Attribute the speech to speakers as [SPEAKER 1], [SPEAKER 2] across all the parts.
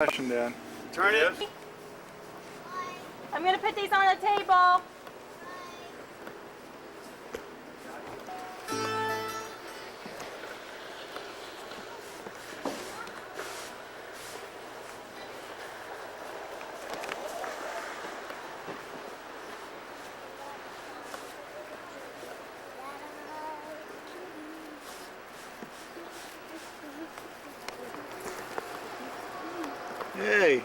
[SPEAKER 1] Dan.
[SPEAKER 2] Turn it.
[SPEAKER 3] I'm gonna put these on the table.
[SPEAKER 1] Hey.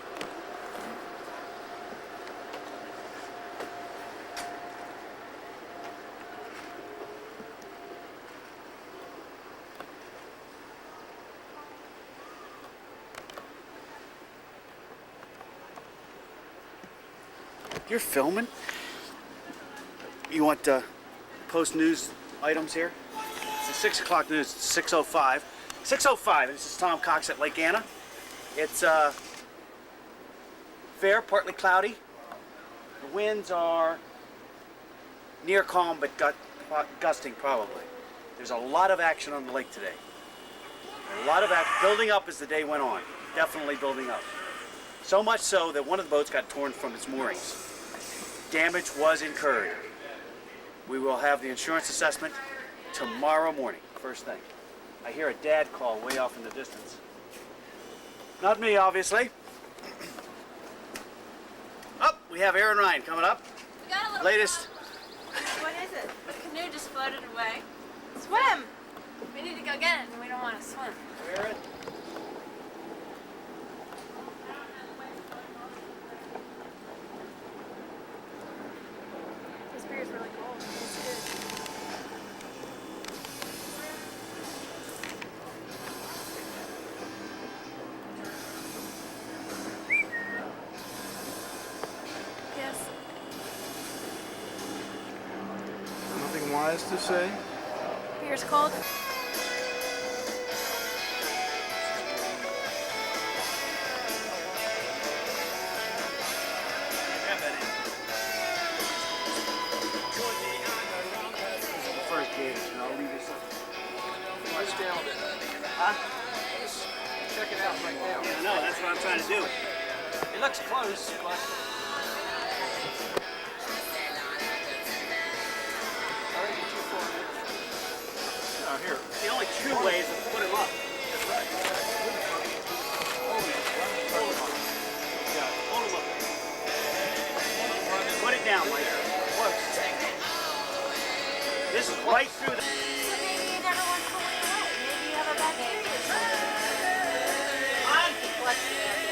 [SPEAKER 2] You're filming? You want post news items here? It's the 6 o'clock news. It's 6:05. 6:05. This is Tom Cox at Lake Anna. It's fair, partly cloudy. The winds are near calm, but gusting probably. There's a lot of action on the lake today. A lot of action building up as the day went on. Definitely building up. So much so that one of the boats got torn from its moorings. Damage was incurred. We will have the insurance assessment tomorrow morning, first thing. I hear a dad call way off in the distance. Not me, obviously. Oh, we have Aaron Ryan coming up.
[SPEAKER 3] We got a little
[SPEAKER 2] Latest.
[SPEAKER 3] What is it?
[SPEAKER 4] The canoe just floated away.
[SPEAKER 3] Swim!
[SPEAKER 4] We need to go get it, and we don't want to swim.
[SPEAKER 2] Aaron.
[SPEAKER 4] This beer is really cold. It's good. Yes.
[SPEAKER 1] Nothing wise to say?
[SPEAKER 4] Beer's cold.
[SPEAKER 2] First gate, and I'll leave you something.
[SPEAKER 5] Watch down a bit.
[SPEAKER 2] Huh?
[SPEAKER 5] Just check it out right now.
[SPEAKER 2] Yeah, no, that's what I'm trying to do.
[SPEAKER 5] It looks close, but I think it's too far.
[SPEAKER 2] Oh, here. The only two ways is to put him up.
[SPEAKER 5] That's right.
[SPEAKER 2] Hold him up. Yeah, hold him up. Put it down, Mike.
[SPEAKER 5] Close.
[SPEAKER 2] This is right through the...
[SPEAKER 4] So maybe you never want to win away. Maybe you have a bad day.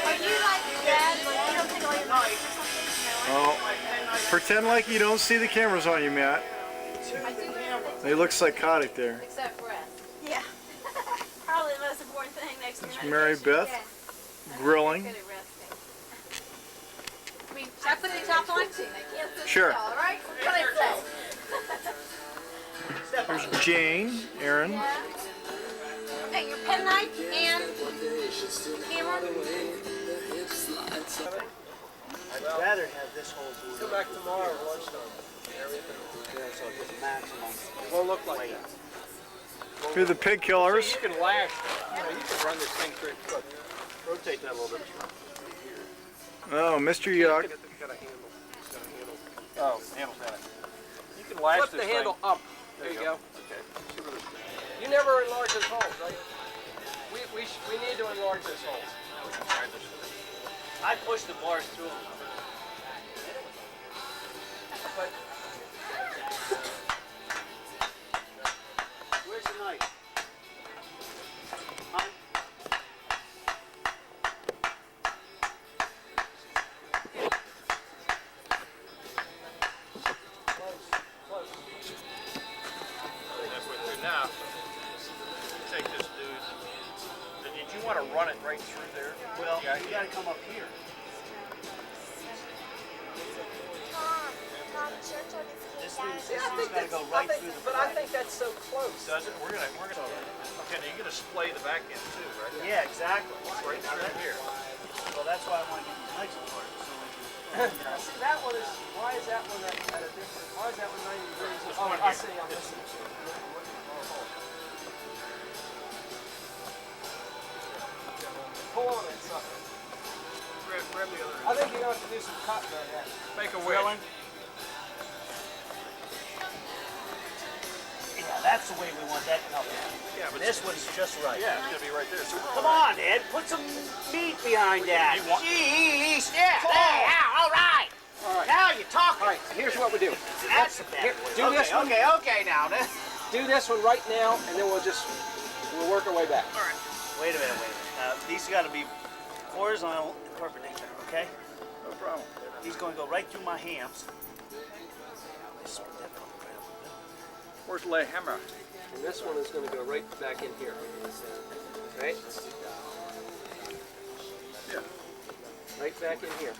[SPEAKER 4] Are you like bad? Like you don't take all your noise or something?
[SPEAKER 1] Oh, pretend like you don't see the cameras on you, Matt.
[SPEAKER 4] I do have it.
[SPEAKER 1] You look psychotic there.
[SPEAKER 4] Except breath.
[SPEAKER 3] Yeah. Probably the most important thing next to
[SPEAKER 1] It's
[SPEAKER 3] medication.
[SPEAKER 1] Mary Beth grilling.
[SPEAKER 4] Good at resting.
[SPEAKER 3] Should I put the top on?
[SPEAKER 1] Sure.
[SPEAKER 4] All right. What I say?
[SPEAKER 1] There's Jane, Aaron.
[SPEAKER 3] Okay, your penknife and the camera.
[SPEAKER 2] I'd rather have this whole
[SPEAKER 5] Come
[SPEAKER 2] tour.
[SPEAKER 5] back tomorrow at lunchtime.
[SPEAKER 2] So it gets maximum.
[SPEAKER 5] It won't look like that.
[SPEAKER 1] Here's the pig killers.
[SPEAKER 5] You can lash, you can run this thing pretty quick. Rotate that a little bit.
[SPEAKER 1] Oh, Mr. Yuck.
[SPEAKER 5] It's got a handle. It's got a handle.
[SPEAKER 2] Oh, handle's got it.
[SPEAKER 5] You can lash Flip the handle up. There you go. Okay. You never enlarge those holes, right? We need to enlarge those holes.
[SPEAKER 2] I push the bars through them.
[SPEAKER 5] But
[SPEAKER 2] Where's the knife? Huh?
[SPEAKER 5] close. That's what we're now. Take this dude. Did you want to run it right through there?
[SPEAKER 2] Well, you gotta come up here.
[SPEAKER 3] Churchill just
[SPEAKER 2] This
[SPEAKER 3] came
[SPEAKER 2] thing's
[SPEAKER 3] down.
[SPEAKER 2] gotta go right through the
[SPEAKER 5] But I think that's so close.
[SPEAKER 6] Does it? We're gonna. Okay, now you're gonna splay the back end too, right?
[SPEAKER 2] Yeah, exactly.
[SPEAKER 6] Right through here.
[SPEAKER 2] Well, that's why I want to get these nice apart. So
[SPEAKER 5] See, that one is, why is that one at a different, why is that one 90 degrees?
[SPEAKER 6] This
[SPEAKER 5] Oh,
[SPEAKER 6] one
[SPEAKER 5] I
[SPEAKER 6] here.
[SPEAKER 5] see, I'm missing. Pull on that sucker. I think you're going to have to do some cutting on that.
[SPEAKER 6] Make a wedge.
[SPEAKER 2] Yeah, that's the way we want that cut.
[SPEAKER 6] Yeah, but
[SPEAKER 2] This one's just right.
[SPEAKER 6] yeah, it's gonna be right there. So we're
[SPEAKER 2] Come on, Ed. Put some meat behind that.
[SPEAKER 6] You want-
[SPEAKER 2] Jeez. Yeah. There. All right.
[SPEAKER 5] All right.
[SPEAKER 2] Now you're talking.
[SPEAKER 5] All right, here's what we do.
[SPEAKER 2] That's the
[SPEAKER 5] Here,
[SPEAKER 2] bad
[SPEAKER 5] do this one.
[SPEAKER 2] Okay, now.
[SPEAKER 5] Do this one right now, and then we'll work our way back.
[SPEAKER 2] All right. Wait a minute. These got to be horizontal and perpendicular, okay?
[SPEAKER 6] no problem.
[SPEAKER 2] He's going to go right through my hams.
[SPEAKER 6] Where's the hammer?
[SPEAKER 5] And this one is going to go right back in here. Right?
[SPEAKER 6] Yeah.
[SPEAKER 5] Right back in here.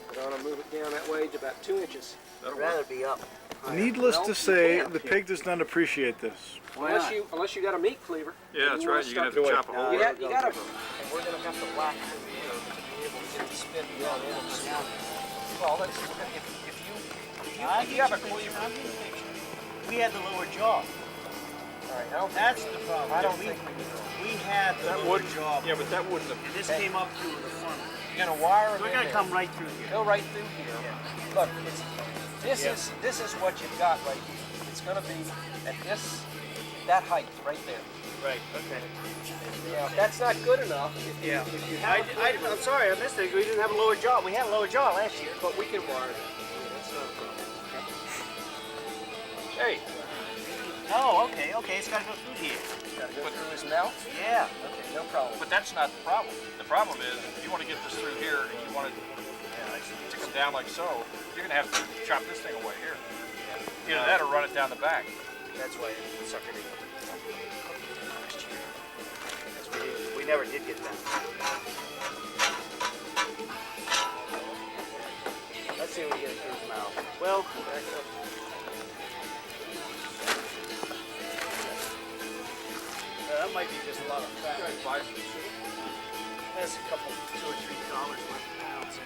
[SPEAKER 5] We're going to move it down that way to about 2 inches.
[SPEAKER 6] That'll
[SPEAKER 2] I'd rather be up.
[SPEAKER 1] Needless
[SPEAKER 5] Well,
[SPEAKER 1] to
[SPEAKER 5] you
[SPEAKER 1] say,
[SPEAKER 5] can't.
[SPEAKER 1] the pig does not appreciate this.
[SPEAKER 5] Unless you got a meat cleaver.
[SPEAKER 6] Yeah, that's right. You're gonna have to chop a hole.
[SPEAKER 5] You got to.
[SPEAKER 2] And we're going to have to whack through here to be able to get the spin down in and down.
[SPEAKER 5] Well, let's, if
[SPEAKER 2] You have a cleaver. We had the lower jaw. That's the problem.
[SPEAKER 5] I don't think
[SPEAKER 2] we had the
[SPEAKER 6] That
[SPEAKER 2] lower
[SPEAKER 6] would.
[SPEAKER 2] jaw.
[SPEAKER 6] Yeah, but that wouldn't have.
[SPEAKER 2] And this came up through the front.
[SPEAKER 5] you're going to wire it
[SPEAKER 2] We're
[SPEAKER 5] in
[SPEAKER 2] going to
[SPEAKER 5] there.
[SPEAKER 2] come right through here.
[SPEAKER 5] Go right through here. Look, this is what you've got right here. It's going to be at that height right there.
[SPEAKER 2] Right, okay.
[SPEAKER 5] Yeah, that's not good enough. If you have
[SPEAKER 2] I'm sorry, I missed it. We didn't have a lower jaw. We had a lower jaw last year.
[SPEAKER 5] but we can wire that. That's not a problem.
[SPEAKER 6] Hey,
[SPEAKER 2] Oh, okay. It's got to go through here.
[SPEAKER 5] Got to go through his mouth.
[SPEAKER 2] Yeah.
[SPEAKER 5] Okay, no problem.
[SPEAKER 6] but that's not the problem. The problem is, if you want to get this through here and you want it to come down like so, you're gonna have to chop this thing away here. Either that or run it down the back.
[SPEAKER 2] That's why the sucker didn't. We never did get that. Let's see if we get it through his mouth. Well, that might be just a lot of fat. That's a couple, $2 or $3 worth of pounds.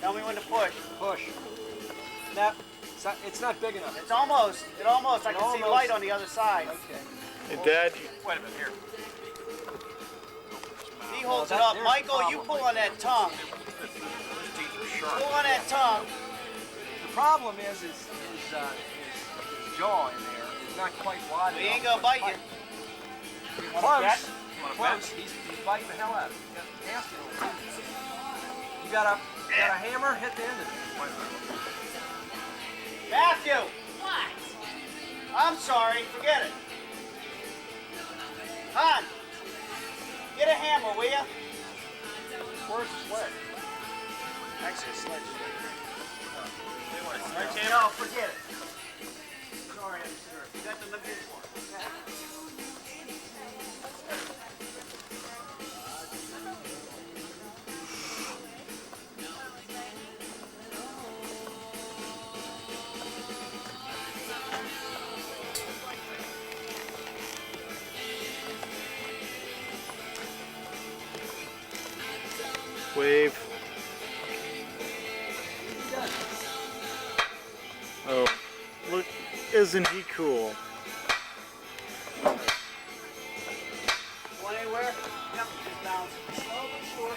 [SPEAKER 2] Tell me when to push.
[SPEAKER 5] Push. No, it's not big enough.
[SPEAKER 2] It's almost. I can see light on the other side.
[SPEAKER 5] Okay.
[SPEAKER 1] Hey, Dad,
[SPEAKER 6] Wait a minute, here.
[SPEAKER 2] He holds
[SPEAKER 5] Well,
[SPEAKER 2] it up.
[SPEAKER 5] there's the
[SPEAKER 2] Michael, you
[SPEAKER 5] problem.
[SPEAKER 2] pull on that tongue.
[SPEAKER 6] Those teeth are sharp.
[SPEAKER 2] Pull on that tongue.
[SPEAKER 5] The problem is his jaw in there is not quite wide
[SPEAKER 2] We
[SPEAKER 5] enough.
[SPEAKER 2] ain't gonna bite you.
[SPEAKER 5] Close.
[SPEAKER 6] wanna
[SPEAKER 5] Close. He's biting the hell out of it. You got to cast it. You got a hammer, hit the end of it.
[SPEAKER 2] Matthew! What? I'm sorry, forget it. Han, get a hammer, will ya?
[SPEAKER 5] Where's the sled?
[SPEAKER 2] Actually, a sledge.
[SPEAKER 6] Okay,
[SPEAKER 2] No, forget it. Sorry, sir. You got the number for it.
[SPEAKER 1] wave. Oh, look, isn't he cool?
[SPEAKER 2] Going anywhere? Yep, just bounce. Slow but sure.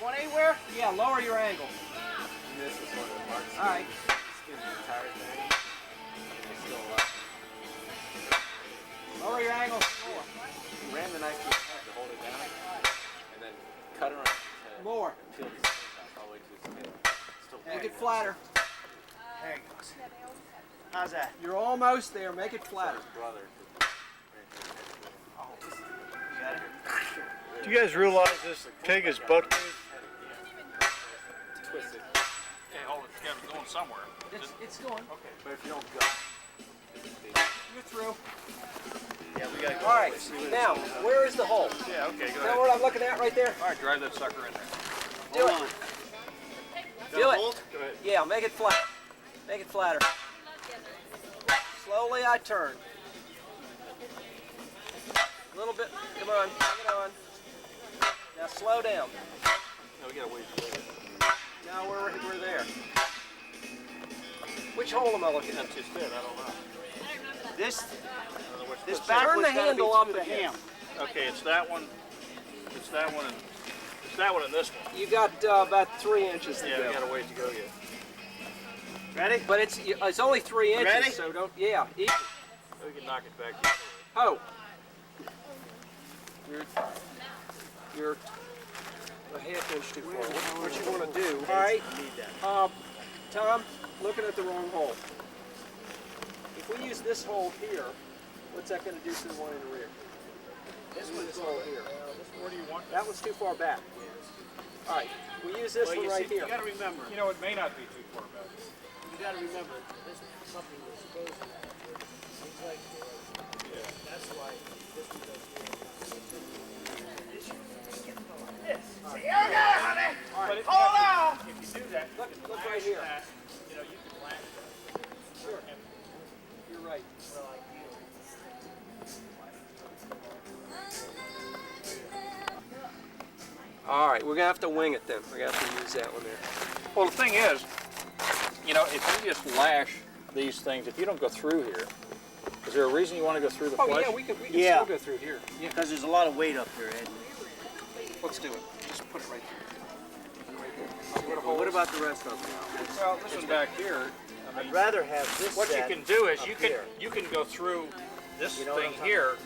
[SPEAKER 2] Going anywhere?
[SPEAKER 5] Yeah, lower your angle.
[SPEAKER 7] This is one of the marks.
[SPEAKER 5] All right.
[SPEAKER 7] Excuse the entire thing. It's still alive.
[SPEAKER 5] Lower your angle.
[SPEAKER 7] He ran the knife through his head to hold it down, and then cut around his head.
[SPEAKER 5] More.
[SPEAKER 7] Peeled his skin back all the way to his skin. Still
[SPEAKER 5] Make it flatter.
[SPEAKER 2] There he goes. How's that?
[SPEAKER 5] You're almost there. Make it flatter.
[SPEAKER 7] his brother.
[SPEAKER 2] You got it?
[SPEAKER 1] Do you guys realize this pig is bucktooth?
[SPEAKER 7] Twist it.
[SPEAKER 6] Hey, hold it together. It's going somewhere.
[SPEAKER 5] It's going.
[SPEAKER 6] Okay.
[SPEAKER 7] But if you don't go,
[SPEAKER 5] You're through.
[SPEAKER 2] Yeah, we gotta go.
[SPEAKER 5] All right. Now, where is the hole?
[SPEAKER 6] Yeah, okay, go
[SPEAKER 5] You know
[SPEAKER 6] ahead.
[SPEAKER 5] what I'm looking at right there?
[SPEAKER 6] All right, drive that sucker in there.
[SPEAKER 5] Do it.
[SPEAKER 2] Hold on.
[SPEAKER 5] Do it.
[SPEAKER 2] Hold?
[SPEAKER 6] Go ahead.
[SPEAKER 5] Yeah, make it flat. Make it flatter. Slowly I turn. A little bit. Come on. Bring it on. Now slow down.
[SPEAKER 6] No, we gotta wait.
[SPEAKER 5] Now we're there. Which hole am I looking at?
[SPEAKER 6] That's just it. I don't know.
[SPEAKER 2] This
[SPEAKER 6] This
[SPEAKER 2] back
[SPEAKER 5] Turn
[SPEAKER 2] one's
[SPEAKER 5] the
[SPEAKER 2] gotta
[SPEAKER 5] handle
[SPEAKER 2] be
[SPEAKER 5] up
[SPEAKER 2] through the
[SPEAKER 5] again.
[SPEAKER 2] ham.
[SPEAKER 6] Okay, it's that one. It's that one, and it's that one and this one.
[SPEAKER 5] You got about 3 inches to
[SPEAKER 6] Yeah,
[SPEAKER 5] go.
[SPEAKER 6] we got a ways to go yet.
[SPEAKER 2] Ready?
[SPEAKER 5] But it's only 3 inches,
[SPEAKER 2] Ready?
[SPEAKER 5] so don't. Yeah. Easy.
[SPEAKER 6] We can knock it back the other way.
[SPEAKER 5] Oh. You're a half inch too far. What you want to do? All right. Tom, looking at the wrong hole. If we use this hole here, what's that going to do to the one in the rear? This hole here.
[SPEAKER 6] Where do you want?
[SPEAKER 5] That one's too far back. All right. We use this one right here.
[SPEAKER 2] You gotta remember.
[SPEAKER 6] You know, it may not be too far back.
[SPEAKER 2] You gotta remember. This is something we're supposed to have. It's like, that's why this one does this. Here we go, honey.
[SPEAKER 6] But
[SPEAKER 2] Hold on.
[SPEAKER 6] if you do that,
[SPEAKER 5] Look right here.
[SPEAKER 6] you know, you can lash that.
[SPEAKER 5] Sure. You're right. All right, we're gonna have to wing it then. We're gonna have to use that one there.
[SPEAKER 6] Well, the thing is, you know, if you just lash these things, if you don't go through here, is there a reason you want to go through the
[SPEAKER 5] Oh
[SPEAKER 6] flesh?
[SPEAKER 5] yeah, we can
[SPEAKER 2] Yeah.
[SPEAKER 5] still go through here. Yeah.
[SPEAKER 2] Because there's a lot of weight up here, Ed.
[SPEAKER 5] Let's do it. Just put it right here.
[SPEAKER 2] Well, what about the rest of them now?
[SPEAKER 6] Well, this one back here, I mean,
[SPEAKER 2] I'd rather have this
[SPEAKER 6] what you
[SPEAKER 2] set
[SPEAKER 6] can do is
[SPEAKER 2] up
[SPEAKER 6] you can
[SPEAKER 2] here.
[SPEAKER 6] go through this
[SPEAKER 2] You know what
[SPEAKER 6] thing
[SPEAKER 2] I'm talking
[SPEAKER 6] here,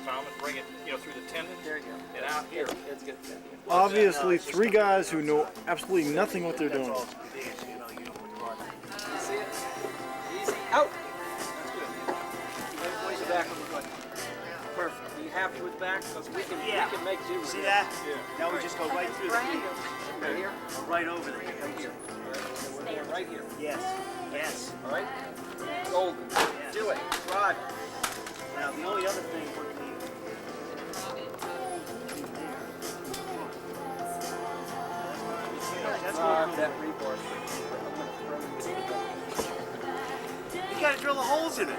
[SPEAKER 6] Tom, and bring it, you know, through the tendon
[SPEAKER 5] There you go.
[SPEAKER 6] and out here.
[SPEAKER 5] It's good.
[SPEAKER 1] Obviously, three guys who know absolutely nothing what they're doing.
[SPEAKER 2] That's all it is, you know, you don't put the rod in.
[SPEAKER 5] You see it? Easy. Out. That's good. Right, place it back on the foot. Perfect. Are you happy with the back? Because we can make do with
[SPEAKER 2] See
[SPEAKER 5] it.
[SPEAKER 2] that?
[SPEAKER 6] Yeah.
[SPEAKER 2] Now we just go right through the heel.
[SPEAKER 5] Right here.
[SPEAKER 2] Or right over the heel.
[SPEAKER 5] Right here. We're going right here.
[SPEAKER 2] Yes. Yes.
[SPEAKER 5] All right. Golden.
[SPEAKER 2] Yes.
[SPEAKER 5] Do it. Rod.
[SPEAKER 2] Now the only other thing would be that's going
[SPEAKER 5] That rebar.
[SPEAKER 2] You gotta drill the holes in it.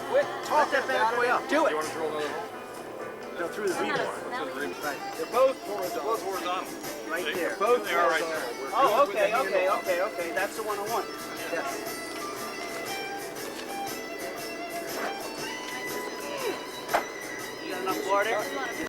[SPEAKER 5] Quit
[SPEAKER 2] Let
[SPEAKER 5] talking
[SPEAKER 2] that bad
[SPEAKER 5] about
[SPEAKER 2] boy
[SPEAKER 5] it.
[SPEAKER 2] up.
[SPEAKER 5] Do
[SPEAKER 6] You
[SPEAKER 5] it.
[SPEAKER 6] want to drill another hole?
[SPEAKER 2] Go through the rebar. Right.
[SPEAKER 5] They're both horizontal.
[SPEAKER 2] Right
[SPEAKER 6] See?
[SPEAKER 2] there.
[SPEAKER 5] Both
[SPEAKER 6] They are right
[SPEAKER 5] horizontal.
[SPEAKER 6] there.
[SPEAKER 5] We're
[SPEAKER 2] Oh,
[SPEAKER 5] good with the
[SPEAKER 2] okay.
[SPEAKER 5] handle up.
[SPEAKER 2] That's the one I want. Yes. You got enough water?